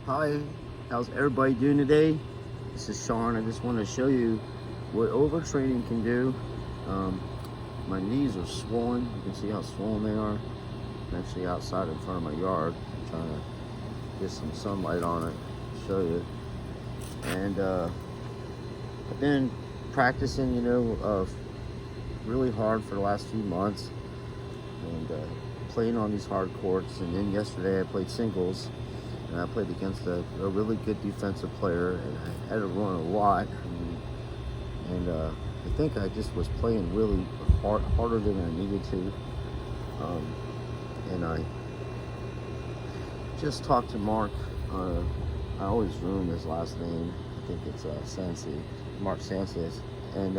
Hi, how's everybody doing today? This is Sean. I just want to show you what overtraining can do. Um, my knees are swollen. You can see how swollen they are. I'm actually outside in front of my yard, trying to get some sunlight on it to show you. And I've been practicing, really hard for the last few months, and playing on these hard courts. And then yesterday I played singles. And I played against a really good defensive player, and I had to run a lot. And I think I just was playing really harder than I needed to. And I just talked to Mark. I always ruin his last name. I think it's Sansi, Mark Sanchez. And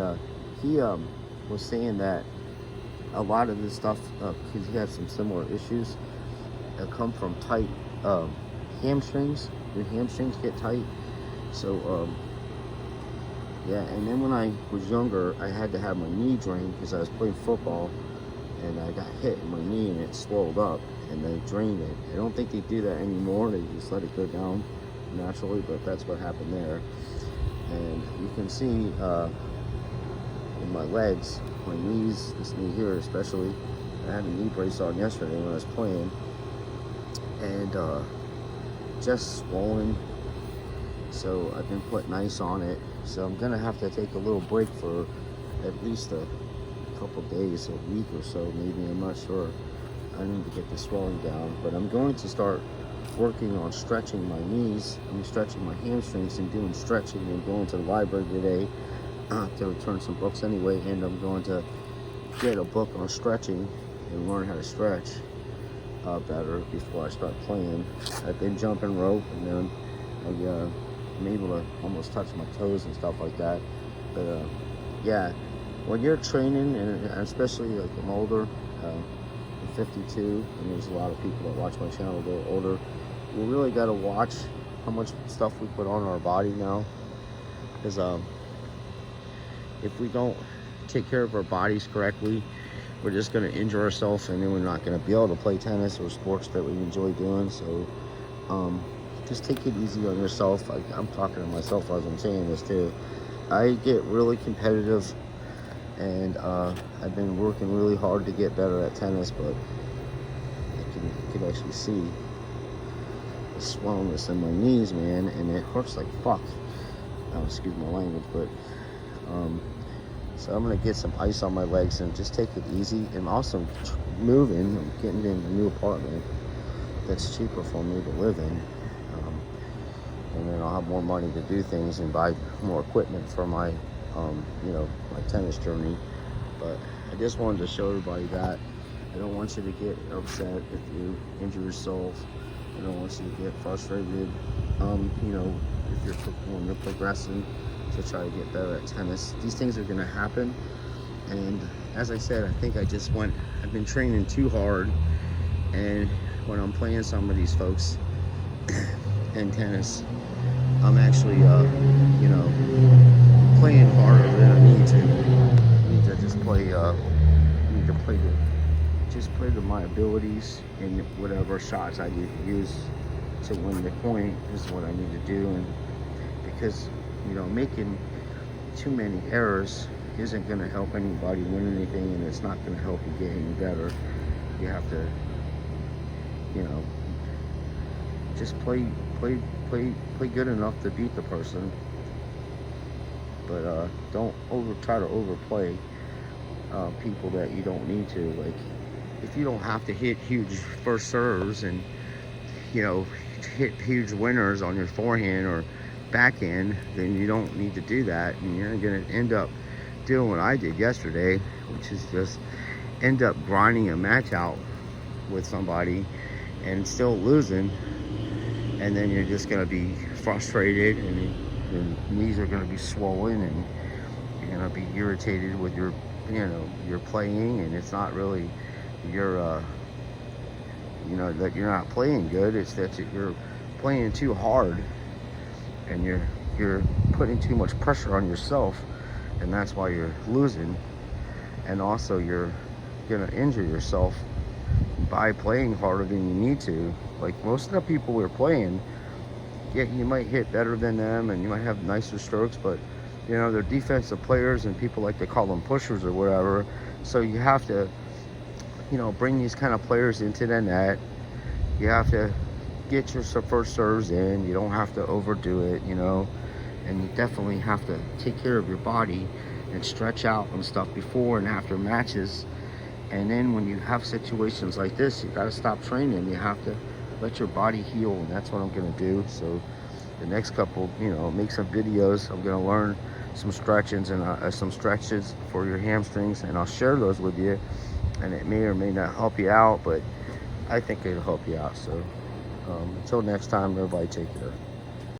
he was saying that a lot of this stuff, because he had some similar issues, come from tight hamstrings. Your hamstrings get tight. So yeah, and then when I was younger, I had to have my knee drained because I was playing football, and I got hit in my knee and it swelled up, and they drained it. I don't think they do that anymore. They just let it go down naturally, but that's what happened there. And you can see in my legs, my knees, this knee here especially, I had a knee brace on yesterday when I was playing, and just swollen. So I've been putting ice on it. So I'm gonna have to take a little break for at least a couple days, a week or so maybe. I'm not sure. I need to get the swelling down, but I'm going to start working on stretching my knees. I'm stretching my hamstrings and doing stretching. I'm going to the library today to return some books anyway, and I'm going to get a book on stretching and learn how to stretch better before I start playing. I've been jumping rope, and then I'm able to almost touch my toes and stuff like that. But yeah, when you're training, and especially like I'm older, I'm 52, and there's a lot of people that watch my channel that are older. We really got to watch how much stuff we put on our body now, because if we don't take care of our bodies correctly, we're just going to injure ourselves, and then we're not going to be able to play tennis or sports that we enjoy doing. So just take it easy on yourself. I'm talking to myself as I'm saying this too. I get really competitive, and I've been working really hard to get better at tennis, but you can actually see the swollenness in my knees, man, and it hurts like fuck. Excuse my language, but so I'm gonna get some ice on my legs and just take it easy. And also moving, I'm getting in a new apartment that's cheaper for me to live in, and then I'll have more money to do things and buy more equipment for my my tennis journey. But I just wanted to show everybody that I don't want you to get upset if you injure yourself. I don't want you to get frustrated. If when you're progressing to try to get better at tennis, these things are going to happen. And as I said, I think I've been training too hard, and when I'm playing some of these folks in tennis, I'm actually playing harder than I need to. I need to just play to my abilities, and whatever shots I need to use to win the point is what I need to do. And because making too many errors isn't going to help anybody win anything, and it's not going to help you get any better. You have to just play good enough to beat the person, but don't try to overplay people that you don't need to. Like, if you don't have to hit huge first serves and hit huge winners on your forehand or backhand, then you don't need to do that. And you're going to end up doing what I did yesterday, which is just end up grinding a match out with somebody and still losing. And then you're just going to be frustrated, and your knees are going to be swollen, and you're going to be irritated with your playing, and it's not really that you're not playing good. It's that you're playing too hard, and you're putting too much pressure on yourself, and that's why you're losing. And also you're gonna injure yourself by playing harder than you need to. Like most of the people we're playing, yeah, you might hit better than them and you might have nicer strokes, but you know, they're defensive players and people like to call them pushers or whatever. So you have to, you know, bring these kind of players into the net. You have to get your first serves in. You don't have to overdo it, you know. And you definitely have to take care of your body and stretch out and stuff before and after matches. And then when you have situations like this, you got to stop training. You have to let your body heal, and that's what I'm going to do. So the next couple, you know, make some videos. I'm going to learn some stretchings and some stretches for your hamstrings, and I'll share those with you. And it may or may not help you out, but I think it'll help you out. So until next time, everybody take care.